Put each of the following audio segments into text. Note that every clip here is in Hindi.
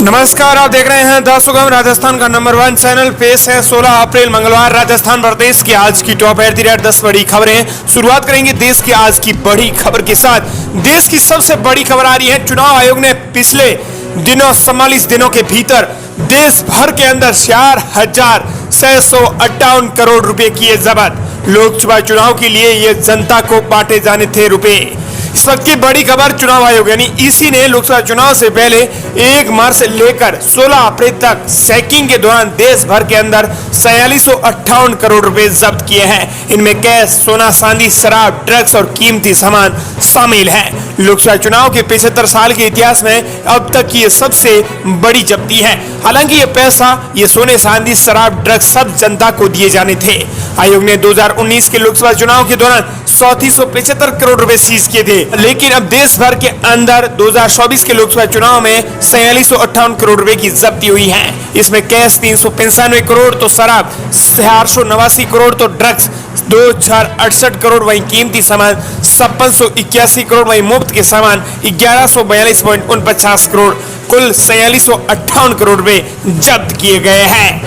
नमस्कार, आप देख रहे हैं द सुगम राजस्थान का नंबर 1 चैनल। पेश है 16 अप्रैल मंगलवार राजस्थान प्रदेश की आज की टॉप एट द रेट 10 बड़ी खबरें। शुरुआत करेंगे देश की आज की बड़ी खबर के साथ। देश की सबसे बड़ी खबर आ रही है, चुनाव आयोग ने पिछले दिनों 44 दिनों के भीतर देश भर के अंदर 4,658 करोड़ रुपए किए जब्त। लोकसभा चुनाव के लिए ये जनता को बांटे जाने थे रुपए। इस वक्त की बड़ी खबर, चुनाव आयोग यानी ईसी ने लोकसभा चुनाव से पहले 1 मार्च से लेकर 16 अप्रैल तक चेकिंग के दौरान देश भर के अंदर 4,658 करोड़ रुपए जब्त किए हैं। इनमें कैश, सोना, चांदी, शराब, ड्रग्स और कीमती सामान शामिल है। लोकसभा चुनाव के 75 साल के इतिहास में अब तक की ये सबसे बड़ी जब्ती है। हालांकि ये पैसा, ये सोने, चांदी, शराब, ड्रग्स सब जनता को दिए जाने थे। आयोग ने 2019 के लोकसभा चुनाव के दौरान 375 करोड़ रुपए सीज किए थे, लेकिन अब देश भर के अंदर 2024 के लोकसभा चुनाव में 4,658 करोड़ रुपए की जब्ती हुई है। इसमें कैश 395 करोड़ तो शराब 489 करोड़ तो ड्रग्स 2,068 करोड़, वहीं कीमती सामान 5681 करोड़, वहीं मुफ्त के सामान 1142.49 करोड़, कुल 4,658 करोड़ रुपए जब्त किए गए हैं।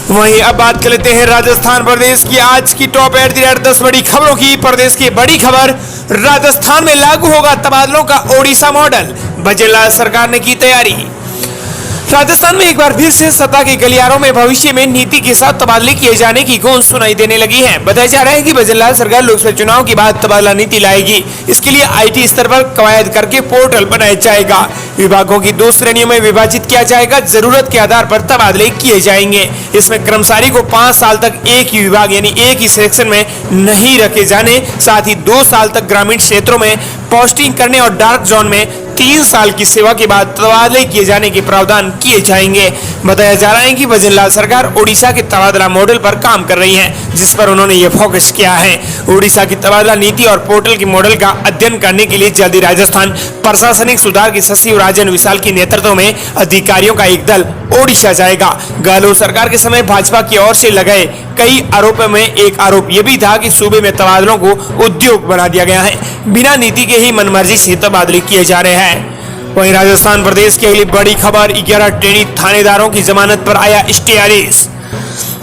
वहीं अब बात कर लेते हैं राजस्थान प्रदेश की आज की टॉप एट द रेट 10 बड़ी खबरों की। प्रदेश की बड़ी खबर, राजस्थान में लागू होगा तबादलों का ओडिशा मॉडल, बजरलाल सरकार ने की तैयारी। राजस्थान में एक बार फिर से सत्ता के गलियारों में भविष्य में नीति के साथ तबादले किए जाने की गूंज सुनाई देने लगी है। बताया जा रहा है कि बजरलाल सरकार लोकसभा चुनाव के बाद तबादला नीति लाएगी। इसके लिए आईटी स्तर पर कवायद करके पोर्टल बनाया जाएगा। विभागों की 2 श्रेणियों में विभाजित किया जाएगा। जरूरत के आधार पर तबादले किए जाएंगे। इसमें कर्मचारी को 5 साल तक एक ही विभाग यानी एक ही सेक्शन में नहीं रखे जाने, साथ ही 2 साल तक ग्रामीण क्षेत्रों में पोस्टिंग करने और डार्क जोन में 3 साल की सेवा के बाद तबादले किए जाने के प्रावधान किए जाएंगे। बताया जा रहा है कि बजरलाल सरकार ओडिशा के तबादला मॉडल पर काम कर रही है, जिस पर उन्होंने ये फोकस किया है। ओडिशा की तबादला नीति और पोर्टल के मॉडल का अध्ययन करने के लिए जल्दी राजस्थान प्रशासनिक सुधार के सचिव राजन विशाल के नेतृत्व में अधिकारियों का एक दल ओडिशा जाएगा। गहलोत सरकार के समय भाजपा की ओर से लगाए कई आरोपों में एक आरोप यह भी था कि सूबे में तबादलों को उद्योग बना दिया गया है, बिना नीति के ही मनमर्जी से तबादले किए जा रहे हैं। वहीं राजस्थान प्रदेश के लिए बड़ी खबर, 11 ट्रेनी थानेदारों की जमानत पर आया स्टे आदेश।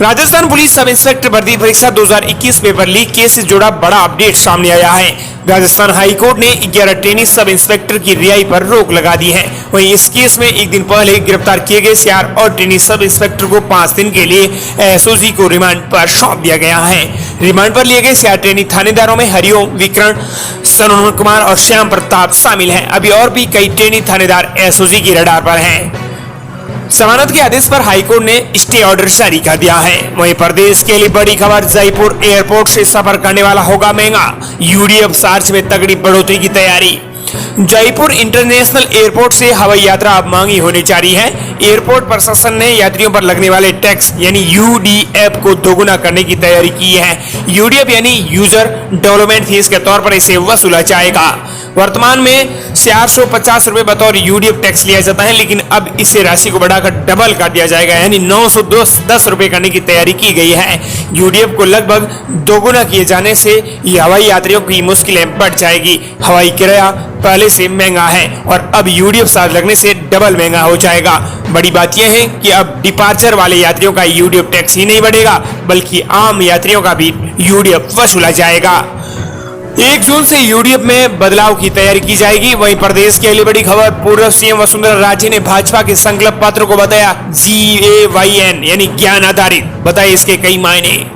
राजस्थान पुलिस सब इंस्पेक्टर भर्ती परीक्षा 2021 पेपर लीक केस से जुड़ा बड़ा अपडेट सामने आया है। राजस्थान हाईकोर्ट ने 11 ट्रेनी सब इंस्पेक्टर की रिहाई पर रोक लगा दी है। वहीं इस केस में एक दिन पहले गिरफ्तार किए गए 4 और ट्रेनी सब इंस्पेक्टर को 5 दिन के लिए एसओजी को रिमांड पर सौंप दिया गया है। रिमांड पर लिए गए 4 ट्रेनी थानेदारों में हरिओम, विकरण, सनोन कुमार और श्याम प्रताप शामिल हैं। अभी और भी कई ट्रेनी थानेदार एसओजी की रडार पर हैं। जमानत के आदेश पर हाईकोर्ट ने स्टे ऑर्डर जारी कर दिया है। वहीं प्रदेश के लिए बड़ी खबर, जयपुर एयरपोर्ट से सफर करने वाला होगा महंगा, यूडीएफ चार्ज में तगड़ी बढ़ोतरी की तैयारी। जयपुर इंटरनेशनल एयरपोर्ट से हवाई यात्रा अब महंगी होने जा रही है। एयरपोर्ट प्रशासन ने यात्रियों पर लगने वाले टैक्स यानी यूडीएफ को दोगुना करने की तैयारी की है। यूडीएफ यानी यूजर डेवलपमेंट फीस के तौर पर इसे वसूला जाएगा। वर्तमान में 450 रुपए बतौर यूडीएफ टैक्स लिया जाता है, लेकिन अब इसे राशि को बढ़ाकर डबल कर दिया जाएगा यानी 910 रुपए करने की तैयारी की गई है। यूडीएफ को लगभग दोगुना किए जाने से ये हवाई यात्रियों की मुश्किलें बढ़ जाएगी। हवाई किराया पहले से महंगा है और अब यूडीएफ चार्ज लगने से डबल महंगा हो जाएगा। बड़ी बात यह है कि अब डिपार्चर वाले यात्रियों का यूडीएफ टैक्स ही नहीं बढ़ेगा, बल्कि आम यात्रियों का भी यूडीएफ वसूला जाएगा। 1 जून से यूडीएफ में बदलाव की तैयारी की जाएगी। वहीं प्रदेश के लिए बड़ी खबर, पूर्व सीएम वसुंधरा राजे ने भाजपा के संकल्प पत्र को बताया GAYN यानी ज्ञान आधारित। बताए इसके कई मायने।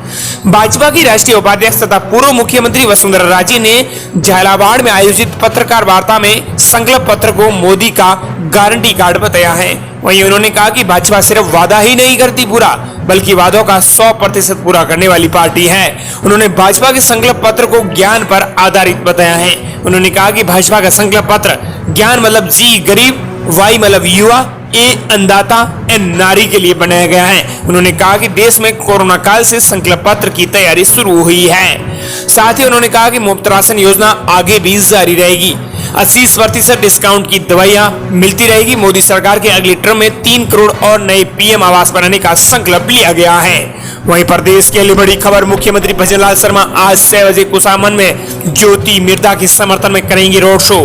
भाजपा की राष्ट्रीय उपाध्यक्ष तथा पूर्व मुख्यमंत्री वसुंधरा राजे ने झालावाड़ में आयोजित पत्रकार वार्ता में संकल्प पत्र को मोदी का गारंटी कार्ड बताया है। वहीं उन्होंने कहा कि भाजपा सिर्फ वादा ही नहीं करती पूरा, बल्कि वादों का 100% पूरा करने वाली पार्टी है। उन्होंने भाजपा के संकल्प पत्र को ज्ञान पर आधारित बताया है। उन्होंने कहा कि भाजपा का संकल्प पत्र ज्ञान मतलब जी गरीब, वाई मतलब युवा, ए अन्नदाता, एन नारी के लिए बनाया गया है। उन्होंने कहा कि देश में कोरोना काल से संकल्प पत्र की तैयारी शुरू हुई है। साथ ही उन्होंने कहा कि मुफ्त राशन योजना आगे भी जारी रहेगी। 80% डिस्काउंट की दवाइयां मिलती रहेगी। मोदी सरकार के अगली टर्म में 3 करोड़ और नए पीएम आवास बनाने का संकल्प लिया गया है। वहीं प्रदेश के लिए बड़ी खबर, मुख्यमंत्री भजनलाल शर्मा आज 6 बजे कुशामन में ज्योति मिर्धा के समर्थन में करेंगे रोड शो।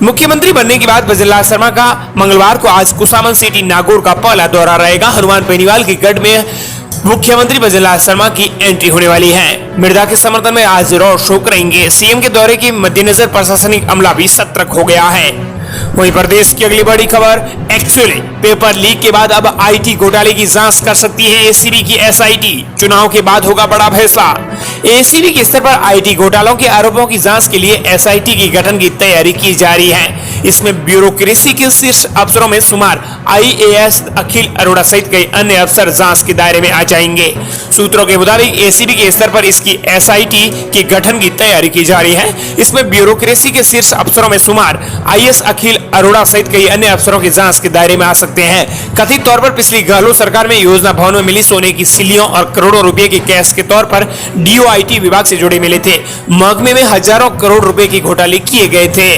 मुख्यमंत्री बनने के बाद भजनलाल शर्मा का मंगलवार को आज कुसामन सिटी नागौर का पहला दौरा रहेगा। हनुमान बेनीवाल के गढ़ में मुख्यमंत्री भजनलाल शर्मा की एंट्री होने वाली है। मृदा के समर्थन में आज रोड शो करेंगे। सीएम के दौरे के मद्देनजर प्रशासनिक अमला भी सतर्क हो गया है। वहीं प्रदेश की अगली बड़ी खबर, एक्चुअली पेपर लीक के बाद अब आईटी घोटाले की जांच कर सकती है एसीबी की एसआईटी। चुनाव के बाद होगा बड़ा फैसला। एसीबी के स्तर पर आईटी घोटालों के आरोपों की जांच के लिए एसआईटी की गठन की तैयारी की जा रही है। इसमें ब्यूरोक्रेसी के शीर्ष अफसरों में शुमार आईएएस अखिल अरोड़ा सहित कई अन्य अफसर जांच के दायरे में आ जाएंगे। सूत्रों के मुताबिक एसीबी के स्तर पर इसकी एसआईटी के गठन की तैयारी की जा रही है। इसमें ब्यूरोक्रेसी के शीर्ष अफसरों में शुमार आईएएस अखिल अरोड़ा सहित कई अन्य अफसरों की जांच के दायरे में आ सकते हैं। कथित तौर पर पिछली गहलोत सरकार में योजना भवन में मिली सोने की सिल्लियों और करोड़ों रुपए के कैश के तौर पर डीओआईटी विभाग से जुड़े मिले थे। महकमे में हजारों करोड़ रुपए की घोटाले किए गए थे।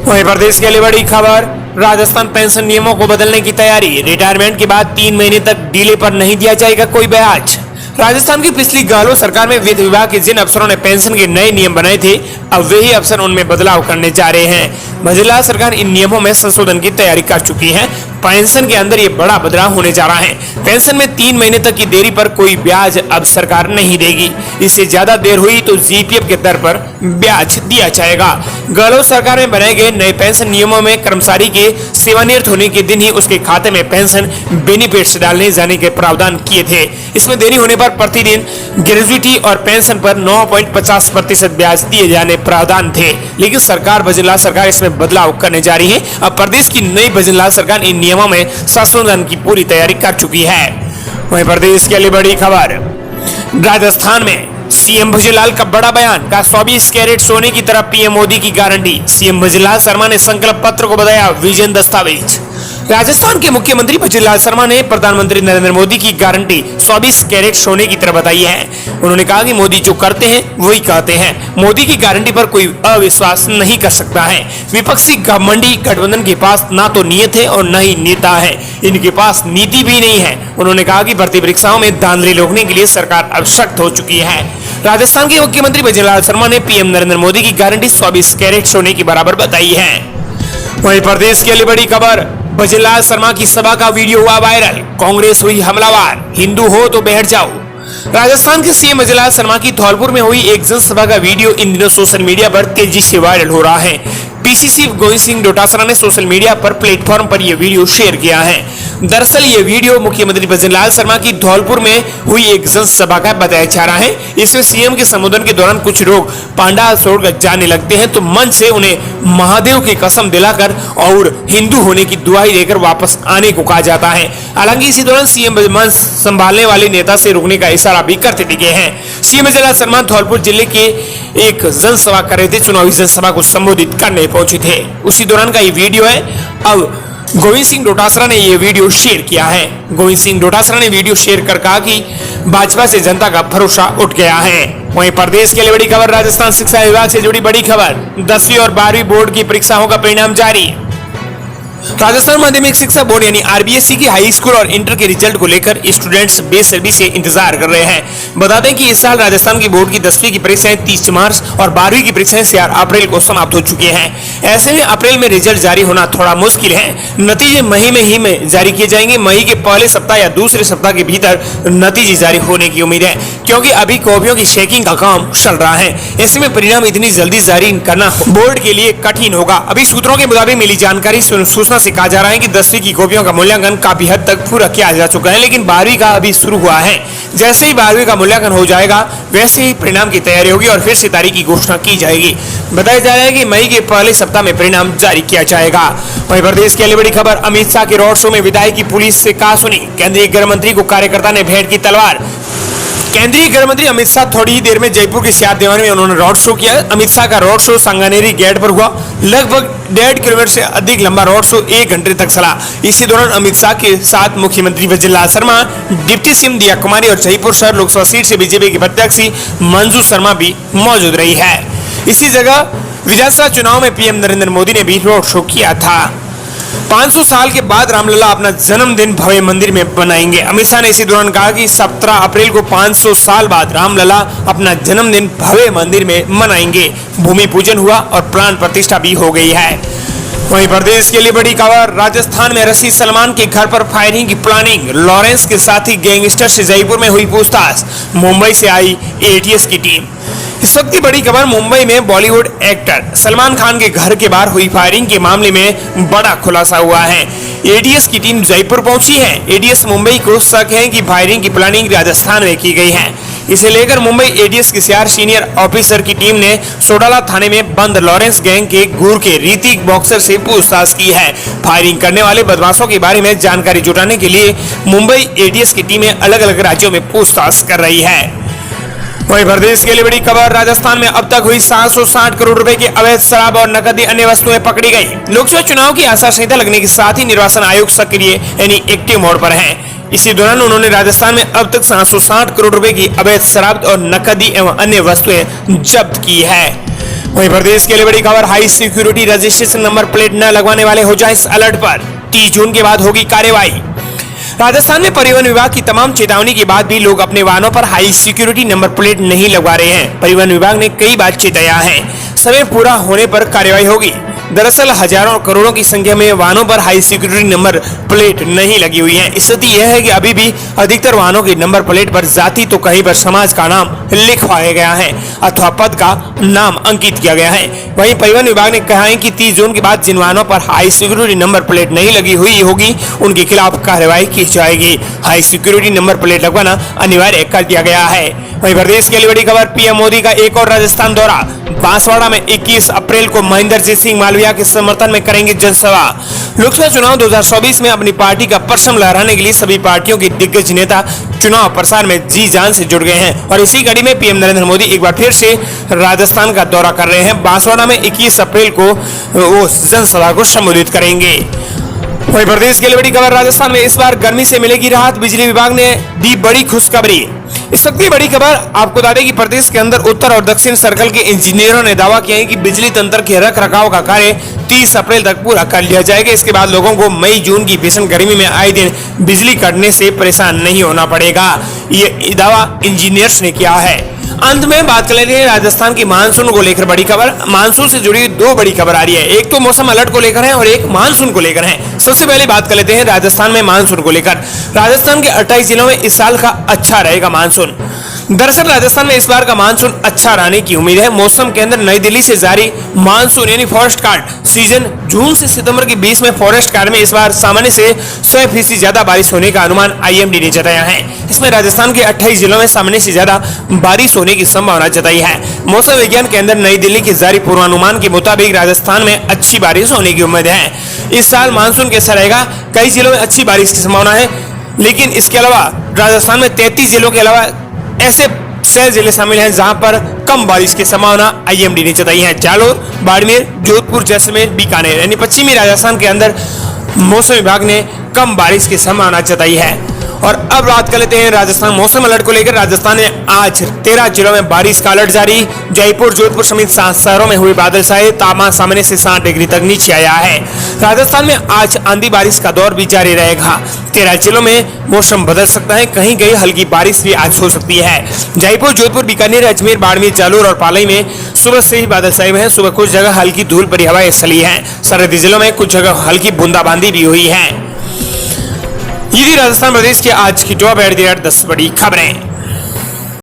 वहीं प्रदेश के लिए बड़ी खबर, राजस्थान पेंशन नियमों को बदलने की तैयारी। रिटायरमेंट के बाद 3 महीने तक डीले पर नहीं दिया जाएगा कोई ब्याज। राजस्थान की पिछली गहलोत सरकार में वित्त विभाग के जिन अफसरों ने पेंशन के नए नियम बनाए थे, अब वही अफसर उनमें बदलाव करने जा रहे हैं। भजनलाल सरकार इन नियमों में संशोधन की तैयारी कर चुकी है। पेंशन के अंदर ये बड़ा बदलाव होने जा रहा है। पेंशन में 3 महीने तक की देरी पर कोई ब्याज अब सरकार नहीं देगी। इससे ज्यादा देर हुई तो जीपीएफ के दर पर ब्याज दिया जाएगा। गहलोत सरकार में बनाए गए नए पेंशन नियमों में कर्मचारी के सेवानिवृत्त होने के दिन ही उसके खाते में पेंशन बेनिफिट्स डालने जाने के प्रावधान किए थे। इसमें देरी होने पर प्रतिदिन ग्रेजुइटी और पेंशन पर 9.50% ब्याज दिए जाने प्रावधान थे। लेकिन सरकार भजनलाल सरकार इसमें बदलाव करने जा रही है। अब प्रदेश की नई भजनलाल सरकार इन नियमों में संशोधन की पूरी तैयारी कर चुकी है। वहीं प्रदेश के लिए बड़ी खबर, राजस्थान में सीएम भजनलाल का बड़ा बयान, का 24 कैरेट सोने की तरफ पीएम मोदी की गारंटी। सीएम भजनलाल शर्मा ने संकल्प पत्र को बताया विजन दस्तावेज। राजस्थान के मुख्यमंत्री भजनलाल शर्मा ने प्रधानमंत्री नरेंद्र मोदी की गारंटी 24 कैरेट सोने की तरह बताई है। उन्होंने कहा कि मोदी जो करते हैं वही कहते हैं। मोदी की गारंटी पर कोई अविश्वास नहीं कर सकता है। विपक्षी घमंडी गठबंधन के पास ना तो नीयत है और न ही नेता है। इनके पास नीति भी नहीं है। उन्होंने कहा कि भर्ती परीक्षाओं में धांधली रोकने के लिए सरकार अब सख्त हो चुकी है। राजस्थान के मुख्यमंत्री भजनलाल शर्मा ने पीएम नरेंद्र मोदी की गारंटी 24 कैरेट सोने के बराबर बताई है। वहीं प्रदेश के लिए बड़ी खबर, भजनलाल शर्मा की सभा का वीडियो हुआ वायरल। कांग्रेस हुई हमलावर, हिंदू हो तो बैठ जाओ। राजस्थान के सीएम भजनलाल शर्मा की धौलपुर में हुई एक जनसभा का वीडियो इन दिनों सोशल मीडिया पर तेजी से वायरल हो रहा है। पीसीसी गोविंद सिंह डोटासरा ने सोशल मीडिया पर प्लेटफॉर्म पर यह वीडियो शेयर किया है। दरअसल ये वीडियो मुख्यमंत्री भजनलाल शर्मा की धौलपुर में हुई एक जनसभा का बताया जा रहा है। इसमें सीएम के संबोधन के दौरान कुछ लोग पंडाल छोड़कर जाने लगते हैं तो मंच से उन्हें महादेव की कसम दिलाकर और हिंदू होने की दुआई देकर वापस आने को कहा जाता है। हालांकि इसी दौरान सीएम मंच संभालने वाले नेता से रुकने का इशारा भी करते दिखे हैं। सीएम भजनलाल शर्मा धौलपुर जिले के एक जनसभा कर रहे थे। चुनावी जनसभा को संबोधित करने पहुंचे थे। उसी दौरान का ये वीडियो है। अब गोविंद सिंह डोटासरा ने यह वीडियो शेयर किया है। गोविंद सिंह डोटासरा ने वीडियो शेयर कर कहा कि भाजपा से जनता का भरोसा उठ गया है। वहीं प्रदेश के लिए बड़ी खबर, राजस्थान शिक्षा विभाग से जुड़ी बड़ी खबर, 10वीं और 12वीं बोर्ड की परीक्षाओं का परिणाम जारी। राजस्थान माध्यमिक शिक्षा बोर्ड यानी आरबीएसई की हाई स्कूल और इंटर के रिजल्ट को लेकर स्टूडेंट्स बेसब्री से इंतजार कर रहे हैं। बता दें कि इस साल राजस्थान की बोर्ड की 10वीं की परीक्षाएं 30 मार्च और 12वीं की परीक्षाएं 4 अप्रैल को समाप्त हो चुकी हैं। ऐसे में अप्रैल में रिजल्ट जारी होना थोड़ा मुश्किल है। नतीजे मई में ही में जारी किए जाएंगे। मई के पहले सप्ताह या दूसरे सप्ताह के भीतर नतीजे जारी होने की उम्मीद है, क्योंकि अभी कॉपियों की चेकिंग का काम चल रहा है। ऐसे में परिणाम इतनी जल्दी जारी करना बोर्ड के लिए कठिन होगा। अभी सूत्रों के मुताबिक मिली जानकारी सूचना से कहा जा रहा है कि 10वीं की कॉपियों का मूल्यांकन काफी हद तक पूरा किया जा चुका है, लेकिन 12वीं का अभी शुरू हुआ है। जैसे ही 12वीं का मूल्यांकन हो जाएगा वैसे ही परिणाम की तैयारी होगी और फिर से तारीख की घोषणा की जाएगी। बताया जा रहा है कि मई के पहले सप्ताह में परिणाम जारी किया जाएगा। वहीं प्रदेश की अगली बड़ी खबर, अमित शाह के रोड शो में विधायक की पुलिस से कहा सुनी। केंद्रीय गृह मंत्री को कार्यकर्ता ने भेंट की तलवार। केंद्रीय गृह मंत्री अमित शाह थोड़ी ही देर में जयपुर के सियात दीवान में उन्होंने रोड शो किया। अमित शाह का रोड शो सांगानेरी गेट पर हुआ। लगभग 1.5 किलोमीटर से अधिक लंबा रोड शो 1 घंटे तक चला। इसी दौरान अमित शाह के साथ मुख्यमंत्री भजनलाल शर्मा, डिप्टी सीएम दिया कुमारी और जयपुर शहर लोकसभा सीट से बीजेपी की प्रत्याशी मंजू शर्मा भी मौजूद रही है। इसी जगह विधानसभा चुनाव में पीएम नरेंद्र मोदी ने भी रोड शो किया था। 500 साल के बाद रामलला अपना जन्मदिन भव्य मंदिर में मनाएंगे। अमित शाह ने इसी दौरान कहा कि 17 अप्रैल को 500 साल बाद रामलला अपना जन्मदिन भव्य मंदिर में मनाएंगे। भूमि पूजन हुआ और प्राण प्रतिष्ठा भी हो गई है। वहीं प्रदेश के लिए बड़ी खबर, राजस्थान में रशीद सलमान के घर पर फायरिंग की प्लानिंग, लॉरेंस के साथी गैंगस्टर से जयपुर में हुई पूछताछ, मुंबई से आई एटीएस की टीम। इस वक्त की बड़ी खबर, मुंबई में बॉलीवुड एक्टर सलमान खान के घर के बाहर हुई फायरिंग के मामले में बड़ा खुलासा हुआ है। एटीएस की टीम जयपुर पहुंची है। एटीएस मुंबई को शक है कि फायरिंग की प्लानिंग राजस्थान में की गई है। इसे लेकर मुंबई एटीएस की सीआर सीनियर ऑफिसर की टीम ने सोडाला थाने में बंद लॉरेंस गैंग के गुर के ऋतिक बॉक्सर से पूछताछ की है। फायरिंग करने वाले बदमाशों के बारे में जानकारी जुटाने के लिए मुंबई एटीएस की टीमें अलग अलग राज्यों में पूछताछ कर रही है। वहीं प्रदेश के लिए बड़ी खबर, राजस्थान में अब तक हुई 760 करोड़ रुपए की अवैध शराब और नकदी अन्य वस्तुएं पकड़ी गई। लोकसभा चुनाव की आचार संहिता लगने के साथ ही निर्वाचन आयोग सक्रिय यानी एक्टिव मोड पर है। इसी दौरान उन्होंने राजस्थान में अब तक 760 करोड़ रुपए की अवैध शराब और नकदी एवं अन्य वस्तुएं जब्त की है। वहीं प्रदेश के लिए बड़ी खबर, high security registration number plate न लगवाने वाले हो जाए इस अलर्ट पर, 30 जून के बाद होगी कार्रवाई। राजस्थान में परिवहन विभाग की तमाम चेतावनी के बाद भी लोग अपने वाहनों पर हाई सिक्योरिटी नंबर प्लेट नहीं लगवा रहे हैं। परिवहन विभाग ने कई बार चेताया है, समय पूरा होने पर कार्रवाई होगी। दरअसल हजारों करोड़ों की संख्या में वाहनों पर हाई सिक्योरिटी नंबर प्लेट नहीं लगी हुई है। स्थिति यह है कि अभी भी अधिकतर वाहनों की नंबर प्लेट पर जाति तो कहीं पर समाज का नाम लिखवाया गया है अथवा पद का नाम अंकित किया गया है। वहीं परिवहन विभाग ने कहा है कि 30 जून के बाद जिन वाहनों पर हाई सिक्योरिटी नंबर प्लेट नहीं लगी हुई होगी उनके खिलाफ कार्रवाई की जाएगी। हाई सिक्योरिटी नंबर प्लेट लगवाना अनिवार्य कर दिया गया है। वहीं प्रदेश के लिए बड़ी खबर, पीएम मोदी का एक और राजस्थान दौरा। बांसवाड़ा में 21 अप्रैल को महेंद्र सिंह मालविया के समर्थन में करेंगे जनसभा। लोकसभा चुनाव 2024 में अपनी पार्टी का परचम लहराने के लिए सभी पार्टियों के दिग्गज नेता चुनाव प्रचार में जी जान से जुट गए हैं और इसी कड़ी में पीएम नरेंद्र मोदी एक बार फिर से राजस्थान का दौरा कर रहे हैं। बांसवाड़ा में 21 अप्रैल को वो जनसभा को संबोधित करेंगे। वहीं प्रदेश के लिए बड़ी खबर, राजस्थान में इस बार गर्मी से मिलेगी राहत, बिजली विभाग ने दी बड़ी खुशखबरी। इस वक्त की बड़ी खबर, आपको बता दें कि प्रदेश के अंदर उत्तर और दक्षिण सर्कल के इंजीनियरों ने दावा किया है कि बिजली तंत्र के रख रखाव का कार्य 30 अप्रैल तक पूरा कर लिया जाएगा। इसके बाद लोगों को मई जून की भीषण गर्मी में आए दिन बिजली कटने से परेशान नहीं होना पड़ेगा। ये दावा इंजीनियर्स ने किया है। अंत में बात कर लेते हैं राजस्थान की मानसून को लेकर बड़ी खबर। मानसून से जुड़ी दो बड़ी खबर आ रही है, एक तो मौसम अलर्ट को लेकर है और एक मानसून को लेकर है। सबसे पहले बात कर लेते हैं राजस्थान में मानसून को लेकर। राजस्थान के 28 जिलों में इस साल का अच्छा रहेगा मानसून। दरअसल राजस्थान में इस बार का मानसून अच्छा रहने की उम्मीद है। मौसम के अंदर नई दिल्ली से जारी मानसून यानी फॉरेस्ट गार्ड सीजन जून से सितंबर के बीच में फॉरेस्ट गार्ड में इस बार सामान्य से 100% ज्यादा बारिश होने का अनुमान आईएमडी ने जताया है। इसमें राजस्थान के 28 जिलों में सामान्य से ज्यादा बारिश होने की संभावना जताई है। मौसम विज्ञान केंद्र नई दिल्ली के जारी पूर्वानुमान के मुताबिक राजस्थान में अच्छी बारिश होने की उम्मीद है। इस साल मानसून कैसा रहेगा, कई जिलों में अच्छी बारिश की संभावना है, लेकिन इसके अलावा राजस्थान में 33 जिलों के अलावा ऐसे 6 जिले शामिल हैं जहां पर कम बारिश की संभावना आईएमडी ने जताई है। जालोर, बाड़मेर, जोधपुर, जैसलमेर, बीकानेर यानी पश्चिमी राजस्थान के अंदर मौसम विभाग ने कम बारिश की संभावना जताई है। और अब बात कर लेते हैं राजस्थान मौसम अलर्ट को लेकर। राजस्थान में आज 13 जिलों में बारिश का अलर्ट जारी। जयपुर, जोधपुर समेत 7 शहरों में हुई बादल छाए, तापमान सामान्य से 7 डिग्री तक नीचे आया है। राजस्थान में आज आंधी बारिश का दौर भी जारी रहेगा। 13 जिलों में मौसम बदल सकता है, कहीं कहीं हल्की बारिश भी आज हो सकती है। जयपुर, जोधपुर, बीकानेर, अजमेर, बाड़मेर, जालोर और पालई में सुबह से ही बादल छाए हुए हैं। सुबह कुछ जगह हल्की धूल भरी हवाएं चली है। सरहदी जिलों में कुछ जगह हल्की बूंदाबांदी भी हुई है। ये राजस्थान प्रदेश के आज की टॉप एट द 10 बड़ी खबरें।